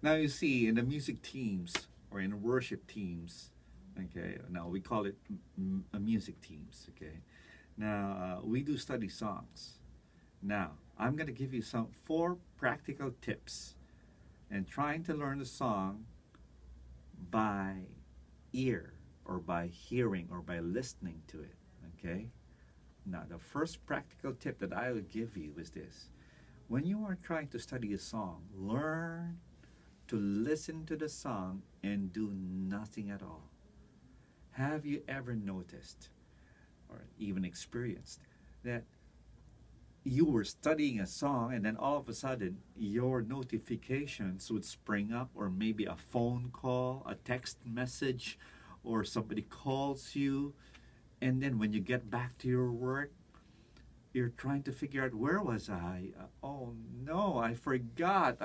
Now you see in the music teams or in worship teams, okay. Now we call it music teams, okay. Now we do study songs. Now I'm gonna give you some 4 practical tips and trying to learn the song by ear or by hearing or by listening to it, okay. Now the first practical tip that I will give you is this: when you are trying to study a song, learn to listen to the song and do nothing at all. Have you ever noticed or even experienced that you were studying a song and then all of a sudden your notifications would spring up, or maybe a phone call, a text message, or somebody calls you, and then when you get back to your work, you're trying to figure out, where was I? Oh no, I forgot.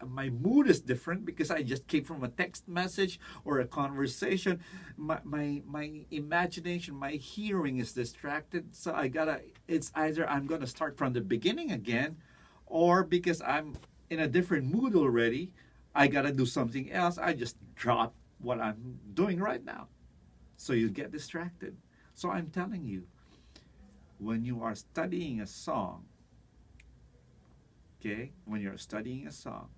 My mood is different because I just came from a text message or a conversation. My imagination, my hearing is distracted. So it's either I'm gonna start from the beginning again, or because I'm in a different mood already, I gotta do something else. I just drop what I'm doing right now. So you get distracted. So I'm telling you, when you are studying a song, okay, when you're studying a song,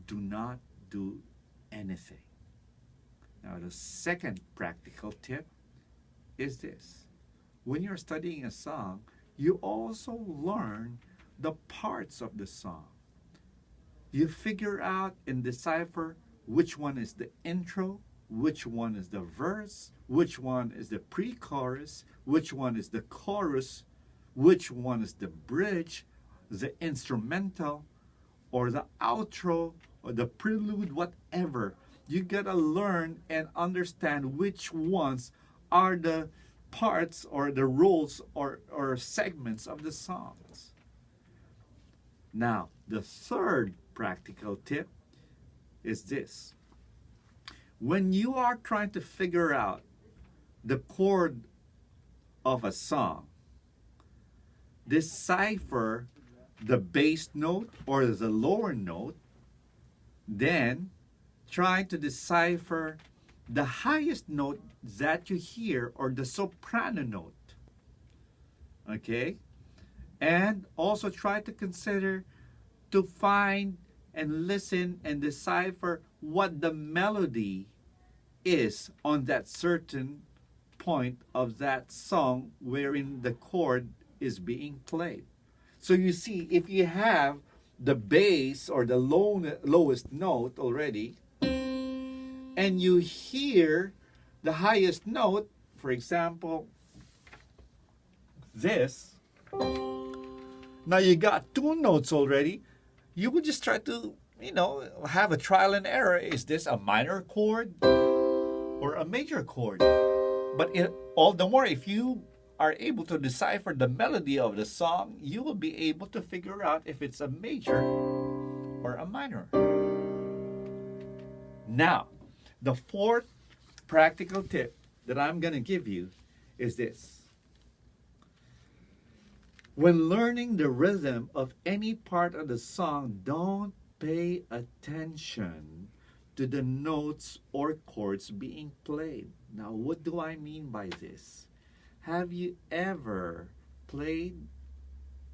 do not do anything. Now, the second practical tip is this: when you're studying a song, you also learn the parts of the song. You figure out and decipher which one is the intro, which one is the verse, which one is the pre-chorus, which one is the chorus, which one is the bridge, the instrumental, or the outro, or the prelude, whatever. You gotta learn and understand which ones are the parts or the roles or segments of the songs. Now, the third practical tip is this: when you are trying to figure out the chord of a song, decipher the bass note or the lower note, then try to decipher the highest note that you hear, or the soprano note. Okay? And also try to consider to find and listen and decipher what the melody is on that certain point of that song wherein the chord is being played. So you see, if you have the bass or the lowest note already, and you hear the highest note, for example, this, now you got 2 notes already, you would just try to, have a trial and error. Is this a minor chord or a major chord? But all the more, if you are able to decipher the melody of the song, you will be able to figure out if it's a major or a minor. Now, the fourth practical tip that I'm going to give you is this: when learning the rhythm of any part of the song, don't pay attention to the notes or chords being played. Now, what do I mean by this? Have you ever played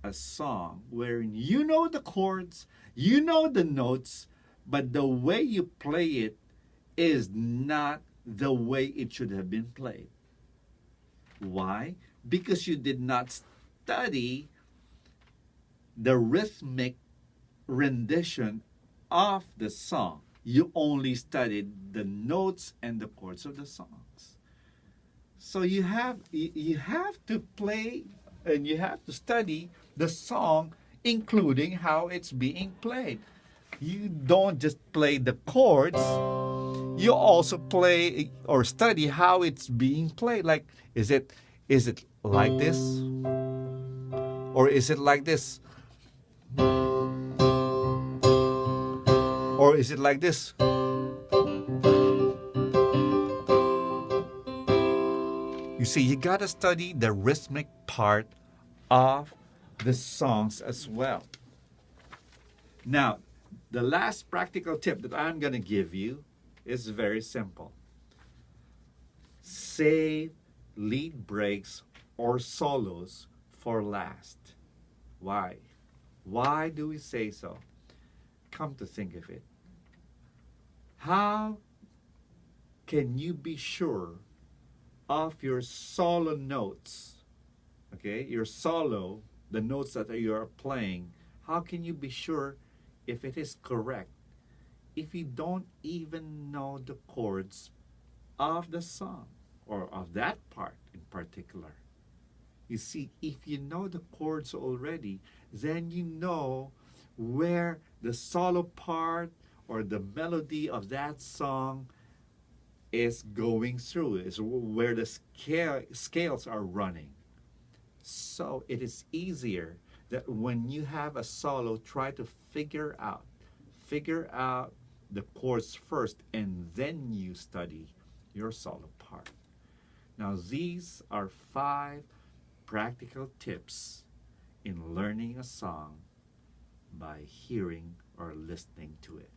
a song wherein you know the chords, you know the notes, but the way you play it is not the way it should have been played? Why? Because you did not study the rhythmic rendition of the song. You only studied the notes and the chords of the songs. So you have to play and you have to study the song, including how it's being played. You don't just play the chords, you also play or study how it's being played. Like, is it like this? Or is it like this? Or is it like this? You see, you gotta study the rhythmic part of the songs as well. Now, The last practical tip that I'm going to give you is very simple. Save lead breaks or solos for last. Why? Why do we say so? Come to think of it. How can you be sure of your solo notes? Okay, your solo, the notes that you are playing, how can you be sure if it is correct if you don't even know the chords of the song or of that part in particular? You see, if you know the chords already, then you know where the solo part or the melody of that song is going through, is where the scales are running. So it is easier that when you have a solo, try to figure out the chords first, and then you study your solo part. Now, these are 5 practical tips in learning a song by hearing or listening to it.